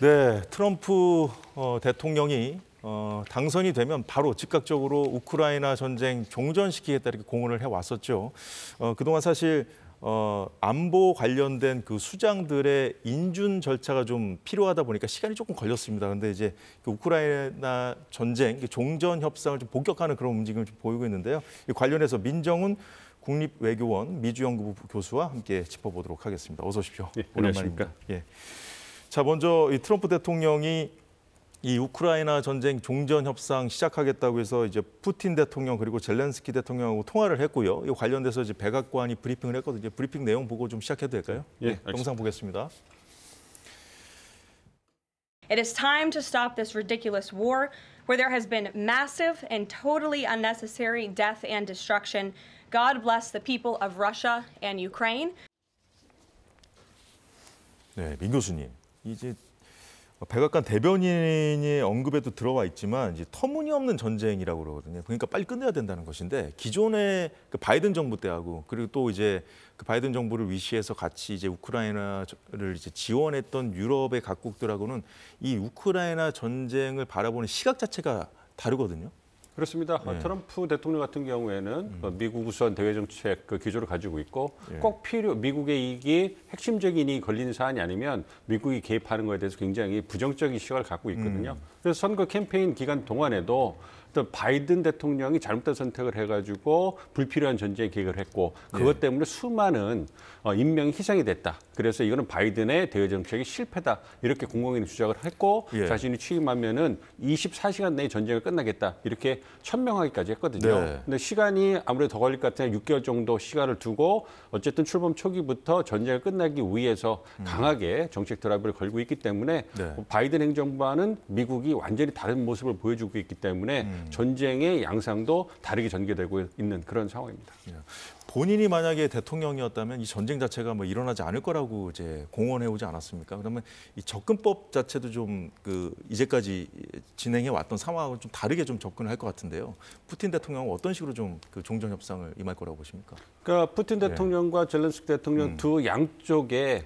네, 트럼프 대통령이 당선이 되면 바로 즉각적으로 우크라이나 전쟁 종전시키겠다 이렇게 공언을 해왔었죠. 그동안 사실 안보 관련된 그 수장들의 인준 절차가 좀 필요하다 보니까 시간이 조금 걸렸습니다. 근데 이제 그 우크라이나 전쟁 종전 협상을 좀 본격화하는 그런 움직임을 좀 보이고 있는데요. 이 관련해서 민정훈 국립외교원 미주연구부 교수와 함께 짚어보도록 하겠습니다. 어서 오십시오. 네, 오랜만입니다. 예. 자, 먼저 이 트럼프 대통령이 이 우크라이나 전쟁 종전 협상 시작하겠다고 해서 이제 푸틴 대통령 그리고 젤렌스키 대통령하고 통화를 했고요. 이 관련돼서 이제 백악관이 브리핑을 했거든요. 브리핑 내용 보고 좀 시작해도 될까요? 예, 네, 영상 보겠습니다. It is time to stop this ridiculous war where there has been massive and totally unnecessary death and destruction. God bless the people of Russia and Ukraine. 네, 민 교수님. 이제 백악관 대변인의 언급에도 들어와 있지만 이제 터무니없는 전쟁이라고 그러거든요. 그러니까 빨리 끝내야 된다는 것인데 기존의 그 바이든 정부 때하고 그리고 또 이제 그 바이든 정부를 위시해서 같이 이제 우크라이나를 이제 지원했던 유럽의 각국들하고는 이 우크라이나 전쟁을 바라보는 시각 자체가 다르거든요. 그렇습니다. 네. 트럼프 대통령 같은 경우에는 미국 우선 대외 정책 그 기조를 가지고 있고 꼭 미국의 이익이 핵심적인 이익이 걸리는 사안이 아니면 미국이 개입하는 것에 대해서 굉장히 부정적인 시각을 갖고 있거든요. 그래서 선거 캠페인 기간 동안에도 또 바이든 대통령이 잘못된 선택을 해가지고 불필요한 전쟁에 개입을 했고 그것 때문에 수많은 인명이 희생이 됐다. 그래서 이거는 바이든의 대외 정책이 실패다. 이렇게 공공연히 주장을 했고 자신이 취임하면은 24시간 내에 전쟁을 끝나겠다. 이렇게 천명하기까지 했거든요. 네. 근데 시간이 아무래도 더 걸릴 것 같아요. 6개월 정도 시간을 두고 어쨌든 출범 초기부터 전쟁을 끝나기 위해서 강하게 정책 드라이브를 걸고 있기 때문에 바이든 행정부와는 미국이 완전히 다른 모습을 보여주고 있기 때문에 전쟁의 양상도 다르게 전개되고 있는 그런 상황입니다. 본인이 만약에 대통령이었다면 이 전쟁 자체가 뭐 일어나지 않을 거라고 이제 공언해 오지 않았습니까? 그러면 이 접근법 자체도 좀 그 이제까지 진행해 왔던 상황하고 좀 다르게 좀 접근을 할 것 같은데요. 푸틴 대통령은 어떤 식으로 좀 그 종전 협상을 임할 거라고 보십니까? 그러니까 푸틴 대통령과 젤렌스키 대통령 두 양쪽의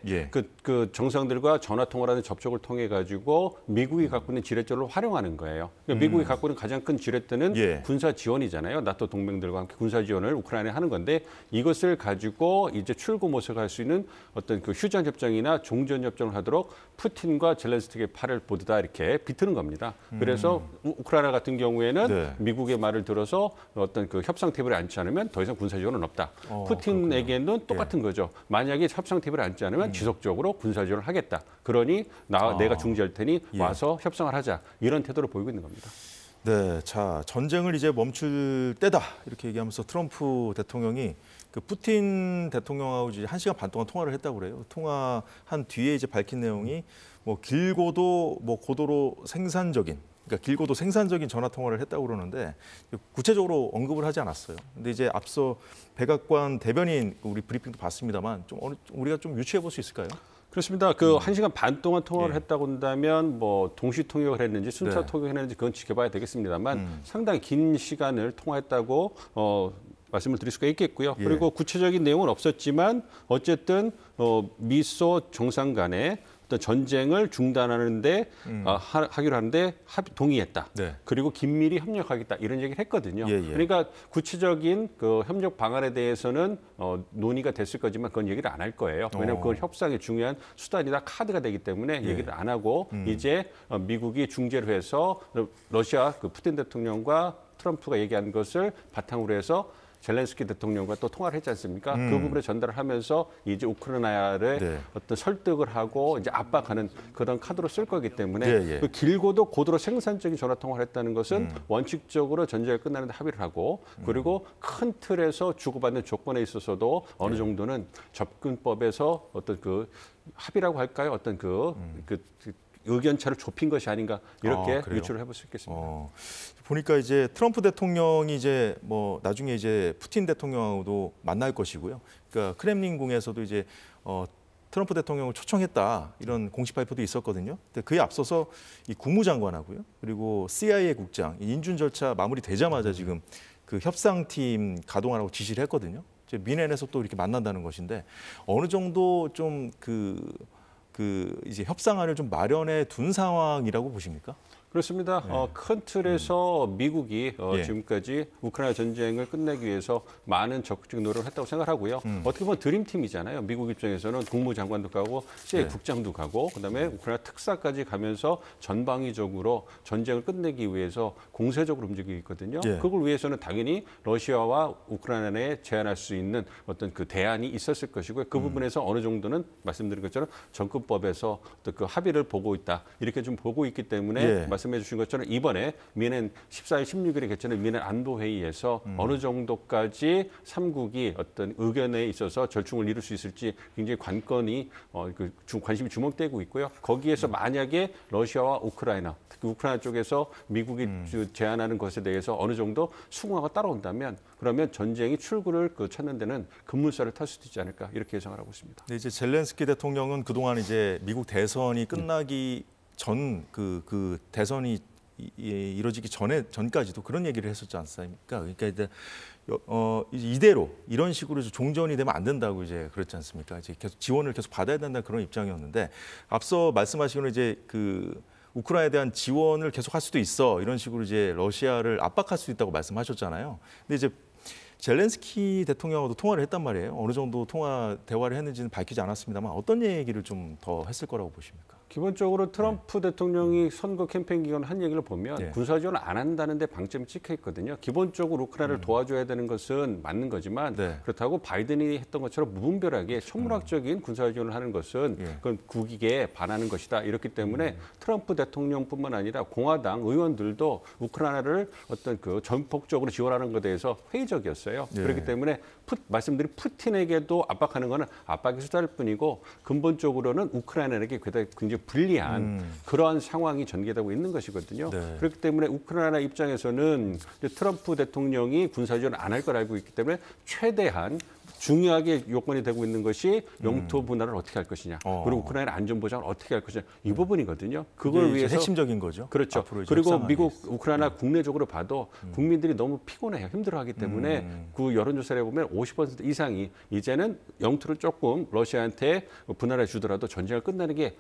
그 정상들과 전화 통화라는 접촉을 통해 가지고 미국이 갖고 있는 지렛대를 활용하는 거예요. 그러니까 미국이 갖고 있는 가장 큰 지렛대는 군사 지원이잖아요. 나토 동맹들과 함께 군사 지원을 우크라이나에 하는 건데 이것을 가지고 이제 출구 모색할 수 있는 어떤 그 휴전 협정이나 종전 협정을 하도록 푸틴과 젤렌스키의 팔을 모두 다 이렇게 비트는 겁니다. 그래서 우크라이나 같은 경우에는 미국의 말을 들어서 어떤 그 협상 테이블에 앉지 않으면 더 이상 군사 지원은 없다. 푸틴에게는 똑같은 거죠. 만약에 협상 테이블에 앉지 않으면 지속적으로 군사 지원을 하겠다. 그러니 내가 중재할 테니 와서 협상을 하자. 이런 태도를 보이고 있는 겁니다. 네, 자 전쟁을 이제 멈출 때다 이렇게 얘기하면서 트럼프 대통령이 그 푸틴 대통령하고 이제 1시간 반 동안 통화를 했다고 그래요. 통화한 뒤에 이제 밝힌 내용이 뭐 길고도 뭐 고도로 생산적인, 그러니까 길고도 생산적인 전화 통화를 했다고 그러는데 구체적으로 언급을 하지 않았어요. 근데 이제 앞서 백악관 대변인 우리 브리핑도 봤습니다만 좀 우리가 좀 유추해 볼 수 있을까요? 그렇습니다. 그 1시간 반 동안 통화를 했다고 한다면 뭐 동시 통역을 했는지 순차 통역을 했는지 그건 지켜봐야 되겠습니다만 상당히 긴 시간을 통화했다고 말씀을 드릴 수가 있겠고요. 그리고 구체적인 내용은 없었지만 어쨌든 미소 정상 간에 어떤 전쟁을 중단하는데 하기로 하는데 동의했다. 그리고 긴밀히 협력하겠다 이런 얘기를 했거든요. 그러니까 구체적인 그 협력 방안에 대해서는 논의가 됐을 거지만 그건 얘기를 안 할 거예요. 왜냐하면 그건 협상의 중요한 수단이다 카드가 되기 때문에 얘기를 안 하고 이제 미국이 중재를 해서 러시아 그 푸틴 대통령과 트럼프가 얘기한 것을 바탕으로 해서 젤렌스키 대통령과 또 통화를 했지 않습니까? 그 부분을 전달을 하면서 이제 우크라이나를 어떤 설득을 하고 이제 압박하는 그런 카드로 쓸 거기 때문에 그 길고도 고도로 생산적인 전화 통화를 했다는 것은 원칙적으로 전쟁이 끝나는데 합의를 하고 그리고 큰 틀에서 주고받는 조건에 있어서도 어느 정도는 접근법에서 어떤 그 합의라고 할까요? 어떤 그 의견차를 좁힌 것이 아닌가 이렇게 유추를 해볼 수 있겠습니다. 보니까 이제 트럼프 대통령이 이제 뭐 나중에 이제 푸틴 대통령하고도 만날 것이고요. 그러니까 크렘린궁에서도 이제 트럼프 대통령을 초청했다 이런 공식 발표도 있었거든요. 근데 그에 앞서서 이 국무장관하고요, 그리고 CIA 국장 인준 절차 마무리되자마자 지금 그 협상팀 가동하라고 지시를 했거든요. 이제 미넨에서 또 이렇게 만난다는 것인데 어느 정도 좀 그 이제 협상안을 좀 마련해 둔 상황이라고 보십니까? 그렇습니다. 큰 틀에서 미국이 예. 지금까지 우크라이나 전쟁을 끝내기 위해서 많은 적극적인 노력을 했다고 생각하고요. 어떻게 보면 드림팀이잖아요. 미국 입장에서는 국무장관도 가고 CIA 네. 국장도 가고 그다음에 우크라이나 특사까지 가면서 전방위적으로 전쟁을 끝내기 위해서 공세적으로 움직이고 있거든요. 예. 그걸 위해서는 당연히 러시아와 우크라이나에 제한할 수 있는 어떤 그 대안이 있었을 것이고요. 그 부분에서 어느 정도는 말씀드린 것처럼 정권법에서 어떤 그 합의를 보고 있다. 이렇게 좀 보고 있기 때문에 예. 말씀해 주신 것처럼 이번에 미넨 14일, 16일에 개최하는 미넨 안보회의에서 어느 정도까지 3국이 어떤 의견에 있어서 절충을 이룰 수 있을지 굉장히 관건이 관심이 주목되고 있고요. 거기에서 만약에 러시아와 우크라이나, 특히 우크라이나 쪽에서 미국이 제안하는 것에 대해서 어느 정도 수긍하고 따라온다면 그러면 전쟁이 출구를 찾는 데는 급물살을 탈 수도 있지 않을까 이렇게 예상을 하고 있습니다. 근데 이제 젤렌스키 대통령은 그동안 이제 미국 대선이 끝나기 전 그 대선이 이루어지기 전까지도 그런 얘기를 했었지 않습니까? 그러니까 이제 이제 이대로 이런 식으로 종전이 되면 안 된다고 이제 그랬지 않습니까? 이제 계속 지원을 계속 받아야 된다 그런 입장이었는데 앞서 말씀하시기로 이제 그 우크라이나에 대한 지원을 계속할 수도 있어 이런 식으로 이제 러시아를 압박할 수 있다고 말씀하셨잖아요. 근데 이제 젤렌스키 대통령하고도 통화를 했단 말이에요. 어느 정도 대화를 했는지는 밝히지 않았습니다만 어떤 얘기를 좀 더 했을 거라고 보십니까? 기본적으로 트럼프 대통령이 선거 캠페인 기간 한 얘기를 보면 네. 군사 지원을 안 한다는 데 방점이 찍혀 있거든요. 기본적으로 우크라이나를 도와줘야 되는 것은 맞는 거지만 네. 그렇다고 바이든이 했던 것처럼 무분별하게 천문학적인 군사 지원을 하는 것은 예. 그건 국익에 반하는 것이다. 이렇기 때문에 트럼프 대통령뿐만 아니라 공화당 의원들도 우크라이나를 어떤 그 전폭적으로 지원하는 것에 대해서 회의적이었어요. 예. 그렇기 때문에 말씀드린 푸틴에게도 압박하는 것은 압박의 수단일 뿐이고 근본적으로는 우크라이나에게 굉장히 불리한 그러한 상황이 전개되고 있는 것이거든요. 네. 그렇기 때문에 우크라이나 입장에서는 트럼프 대통령이 군사 지원을 안 할 걸 알고 있기 때문에 최대한 중요하게 요건이 되고 있는 것이 영토 분할을 어떻게 할 것이냐, 그리고 우크라이나 안전 보장을 어떻게 할 것이냐 이 부분이거든요. 그걸 위해서 핵심적인 거죠. 그렇죠. 그리고 미국, 우크라이나 국내적으로 봐도 국민들이 너무 피곤해요. 힘들어하기 때문에 그 여론조사를 해보면 50% 이상이 이제는 영토를 조금 러시아한테 분할해 주더라도 전쟁을 끝내는 게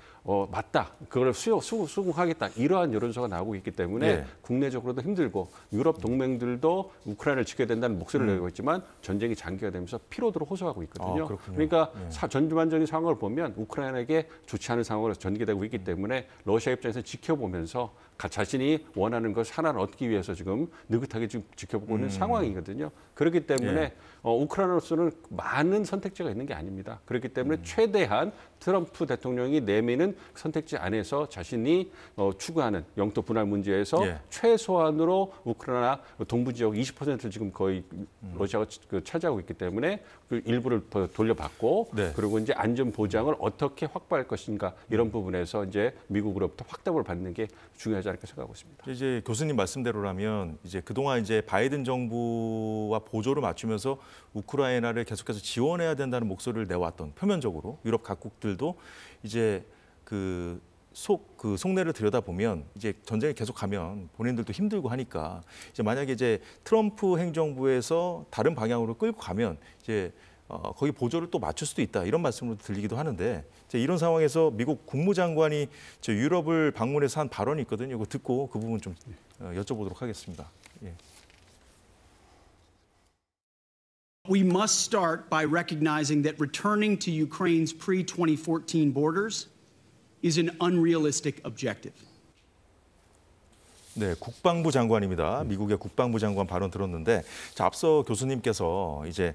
맞다. 그걸 수긍하겠다. 이러한 여론조사가 나오고 있기 때문에 예. 국내적으로도 힘들고 유럽 동맹들도 우크라이나를 지켜야 된다는 목소리를 내고 있지만 전쟁이 장기화 되면서 피로도를 호소하고 있거든요. 그러니까 전반적인 상황을 보면 우크라이나에게 좋지 않은 상황으로 전개되고 있기 때문에 러시아 입장에서 지켜보면서 자신이 원하는 것 하나를 얻기 위해서 지금 느긋하게 지금 지켜보고 있는 상황이거든요. 그렇기 때문에 우크라이나로서는 많은 선택지가 있는 게 아닙니다. 그렇기 때문에 최대한 트럼프 대통령이 내미는 선택지 안에서 자신이 추구하는 영토 분할 문제에서 최소한으로 우크라이나 동부 지역 20%를 지금 거의 러시아가 차지하고 있기 때문에 그 일부를 더 돌려받고 그리고 이제 안전 보장을 어떻게 확보할 것인가 이런 부분에서 이제 미국으로부터 확답을 받는 게 중요하지 않을까 생각하고 있습니다. 이제 교수님 말씀대로라면 이제 그동안 이제 바이든 정부와 보조를 맞추면서 우크라이나를 계속해서 지원해야 된다는 목소리를 내왔던 표면적으로 유럽 각국들도 이제 그 속내를 들여다보면 이제 전쟁이 계속 가면 본인들도 힘들고 하니까 이제 만약에 이제 트럼프 행정부에서 다른 방향으로 끌고 가면 이제 거기 보조를 또 맞출 수도 있다 이런 말씀으로 들리기도 하는데 이제 이런 상황에서 미국 국무장관이 유럽을 방문해서 한 발언이 있거든요. 이거 듣고 그 부분 좀 여쭤보도록 하겠습니다. 예. We must start by recognizing that returning to Ukraine's pre-2014 borders is an unrealistic objective. 네, 국방부 장관입니다. 미국의 국방부 장관 발언 들었는데 자, 앞서 교수님께서 이제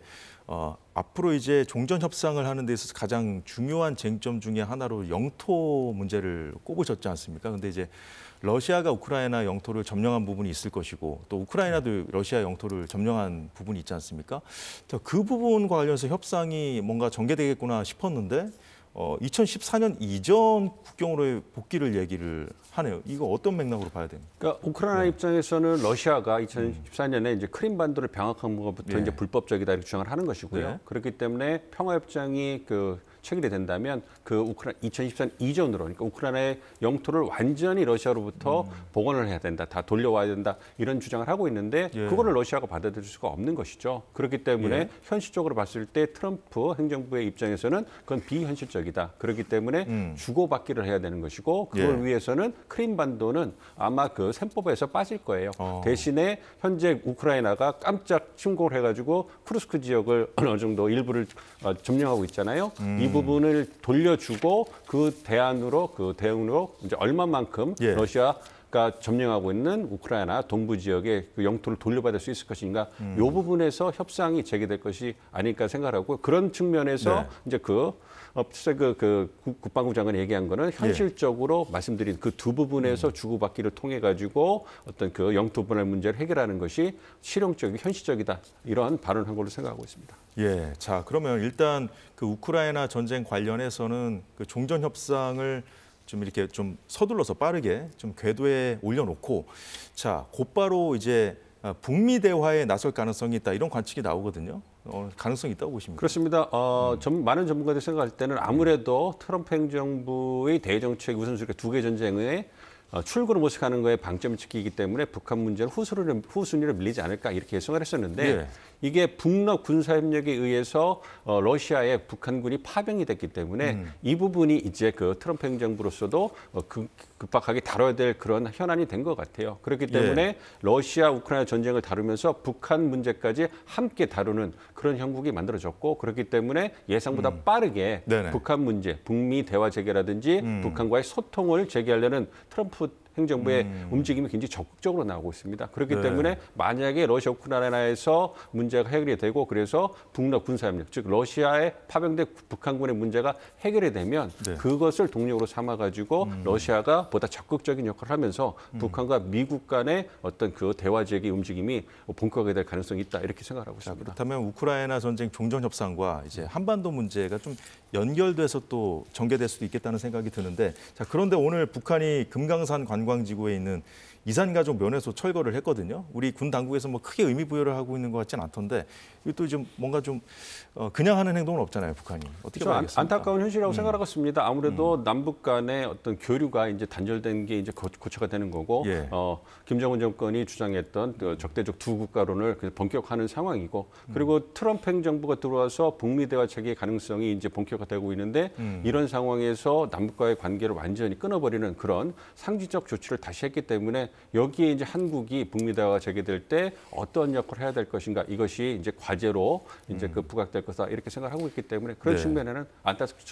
앞으로 이제 종전 협상을 하는 데 있어서 가장 중요한 쟁점 중에 하나로 영토 문제를 꼽으셨지 않습니까? 근데 이제 러시아가 우크라이나 영토를 점령한 부분이 있을 것이고 또 우크라이나도 러시아 영토를 점령한 부분이 있지 않습니까? 그 부분과 관련해서 협상이 뭔가 전개되겠구나 싶었는데 2014년 이전 국경으로의 복귀를 얘기를 하네요. 이거 어떤 맥락으로 봐야 됩니까? 그러니까 우크라이나 입장에서는 러시아가 2014년에 이제 크림 반도를 병합한 것부터 이제 불법적이다 이렇게 주장을 하는 것이고요. 그렇기 때문에 평화협정이 체결이 된다면 그 2024년 이전으로 그러니까 우크라이나의 영토를 완전히 러시아로부터 복원을 해야 된다. 다 돌려와야 된다. 이런 주장을 하고 있는데 예. 그거를 러시아가 받아들일 수가 없는 것이죠. 그렇기 때문에 예. 현실적으로 봤을 때 트럼프 행정부의 입장에서는 그건 비현실적이다. 그렇기 때문에 주고받기를 해야 되는 것이고 그걸 예. 위해서는 크림반도는 아마 그 셈법에서 빠질 거예요. 대신에 현재 우크라이나가 깜짝 침공을 해가지고 쿠르스크 지역을 어느 정도 일부를 점령하고 있잖아요. 이 부분을 돌려주고 그 대응으로 이제 얼마만큼 예. 러시아가 점령하고 있는 우크라이나 동부 지역의 그 영토를 돌려받을 수 있을 것인가? 이 부분에서 협상이 재개될 것이 아닐까 생각하고 그런 측면에서 네. 이제 국방부 장관이 얘기한 거는 현실적으로 말씀드린 그 두 부분에서 주고받기를 통해 가지고 어떤 그 영토 분할 문제를 해결하는 것이 실용적이고 현실적이다 이런 발언을 한 걸로 생각하고 있습니다. 예, 자 그러면 일단 그 우크라이나 전쟁 관련해서는 그 종전 협상을 좀 이렇게 좀 서둘러서 빠르게 좀 궤도에 올려놓고 자 곧바로 이제 북미 대화에 나설 가능성이 있다 이런 관측이 나오거든요. 가능성이 있다고 보십니까? 그렇습니다. 많은 전문가들이 생각할 때는 아무래도 트럼프 행정부의 대정책 우선순위가 두 개 전쟁에 출구를 모색하는 거에 방점을 찍히기 때문에 북한 문제는 후순위로 밀리지 않을까 이렇게 예상을 했었는데 예. 이게 북러 군사협력에 의해서 러시아의 북한군이 파병이 됐기 때문에 이 부분이 이제 그 트럼프 행정부로서도 급박하게 다뤄야 될 그런 현안이 된 것 같아요. 그렇기 때문에 러시아 우크라이나 전쟁을 다루면서 북한 문제까지 함께 다루는 그런 형국이 만들어졌고 그렇기 때문에 예상보다 빠르게 네네. 북한 문제, 북미 대화 재개라든지 북한과의 소통을 재개하려는 트럼프 행정부의 움직임이 굉장히 적극적으로 나오고 있습니다. 그렇기 네. 때문에 만약에 러시아 우크라이나에서 문제가 해결이 되고 그래서 북러 군사협력, 즉 러시아에 파병된 북한군의 문제가 해결이 되면 네. 그것을 동력으로 삼아가지고 러시아가 보다 적극적인 역할을 하면서 북한과 미국 간의 어떤 그 대화 재개 움직임이 본격화가 될 가능성이 있다 이렇게 생각하고 있습니다. 그렇다면 우크라이나 전쟁 종전 협상과 이제 한반도 문제가 좀 연결돼서 또 전개될 수도 있겠다는 생각이 드는데 자 그런데 오늘 북한이 금강산 관광지구에 있는 이산가족 면회소 철거를 했거든요. 우리 군 당국에서 뭐 크게 의미 부여를 하고 있는 것 같지는 않던데 이것도 좀 뭔가 좀 그냥 하는 행동은 없잖아요, 북한이. 어떻게 봐야겠습니까? 안타까운 현실이라고 생각하고 있습니다. 아무래도 남북 간의 어떤 교류가 이제 단절된 게 이제 고쳐가 되는 거고, 예. 김정은 정권이 주장했던 그 적대적 두 국가론을 본격화하는 상황이고, 그리고 트럼프 행정부가 들어와서 북미 대화 체계 가능성이 이제 본격화되고 있는데 이런 상황에서 남북과의 관계를 완전히 끊어버리는 그런 상징적 조치를 다시 했기 때문에 여기에 이제 한국이 북미 대화가 재개될 때 어떤 역할을 해야 될 것인가 이것이 이제 과제로 이제 그 부각될 것이다 이렇게 생각하고 있기 때문에 그런 네. 측면에는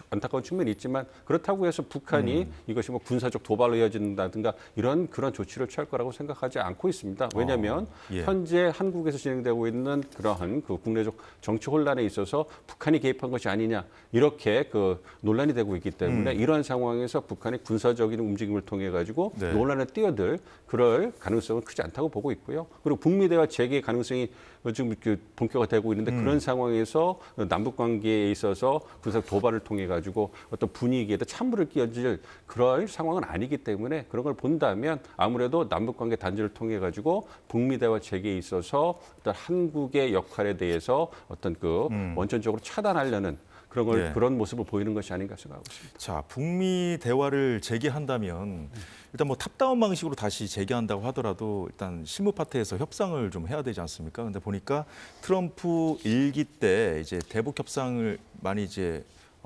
안타까운 측면이 있지만 그렇다고 해서 북한이 이것이 뭐 군사적 도발로 이어진다든가 이런 그런 조치를 취할 거라고 생각하지 않고 있습니다. 왜냐하면 예. 현재 한국에서 진행되고 있는 그러한 그 국내적 정치 혼란에 있어서 북한이 개입한 것이 아니냐 이렇게 그 논란이 되고 있기 때문에 이러한 상황에서 북한이 군사적인 움직임을 통해 가지고 네. 논란에 뛰어들 그럴 가능성은 크지 않다고 보고 있고요. 그리고 북미 대화 재개 가능성이 지금 본격화되고 있는데 그런 상황에서 남북 관계에 있어서 군사 도발을 통해 가지고 어떤 분위기에도 찬물을 끼얹을 그럴 상황은 아니기 때문에 그런 걸 본다면 아무래도 남북 관계 단절을 통해 가지고 북미 대화 재개에 있어서 어떤 한국의 역할에 대해서 어떤 그 원천적으로 차단하려는 그런 걸 예. 그런 모습을 보이는 것이 아닌가 생각하고 있습니다. 자, 북미 대화를 재개한다면 일단 뭐 탑다운 방식으로 다시 재개한다고 하더라도 일단 실무 파트에서 협상을 좀 해야 되지 않습니까? 근데 보니까 트럼프 일기 때 이제 대북 협상을 많이 이제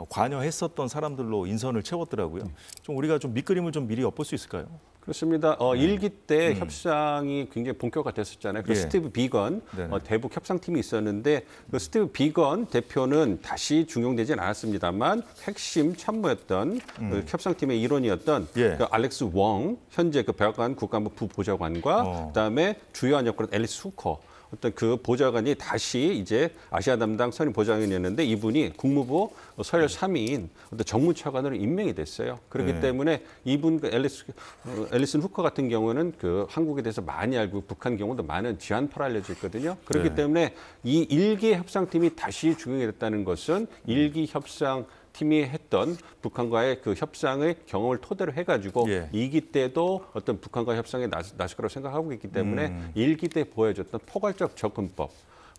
관여했었던 사람들로 인선을 채웠더라고요. 좀 우리가 좀 밑그림을 좀 미리 엿볼 수 있을까요? 그렇습니다. 일기 때 협상이 굉장히 본격화됐었잖아요. 그 예. 스티브 비건 네네. 대북 협상팀이 있었는데 그 스티브 비건 대표는 다시 중용되진 않았습니다만 핵심 참모였던 그 협상팀의 일원이었던 예. 그 알렉스 웡 현재 그 백악관 국가안보 부보좌관과 그다음에 주요한 역할은 앨리스 후커 어떤 그 보좌관이 다시 이제 아시아 담당 선임 보좌관이었는데 이분이 국무부 서열 3위인 어떤 정무차관으로 임명이 됐어요. 그렇기 네. 때문에 이분 그 앨리슨 후커 같은 경우는 그 한국에 대해서 많이 알고 북한 경우도 많은 지한파로 알려져 있거든요. 그렇기 네. 때문에 이 일기 협상팀이 다시 중용이 됐다는 것은 일기 협상 팀이 했던 북한과의 그 협상의 경험을 토대로 해가지고 예. 2기 때도 어떤 북한과 협상에 나설 거라고 생각하고 있기 때문에 1기 때 보여줬던 포괄적 접근법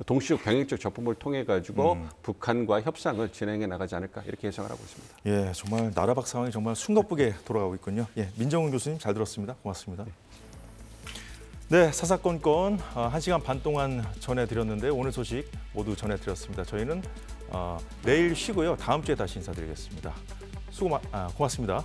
동시적 병행적 접근을 통해 가지고 북한과 협상을 진행해 나가지 않을까 이렇게 예상을 하고 있습니다. 예, 정말 나라박 상황이 정말 숨가쁘게 돌아가고 있군요. 예, 민정훈 교수님 잘 들었습니다. 고맙습니다. 네, 사사건건 1시간 반 동안 전해드렸는데 오늘 소식 모두 전해드렸습니다. 저희는 내일 쉬고요. 다음 주에 다시 인사드리겠습니다. 고맙습니다.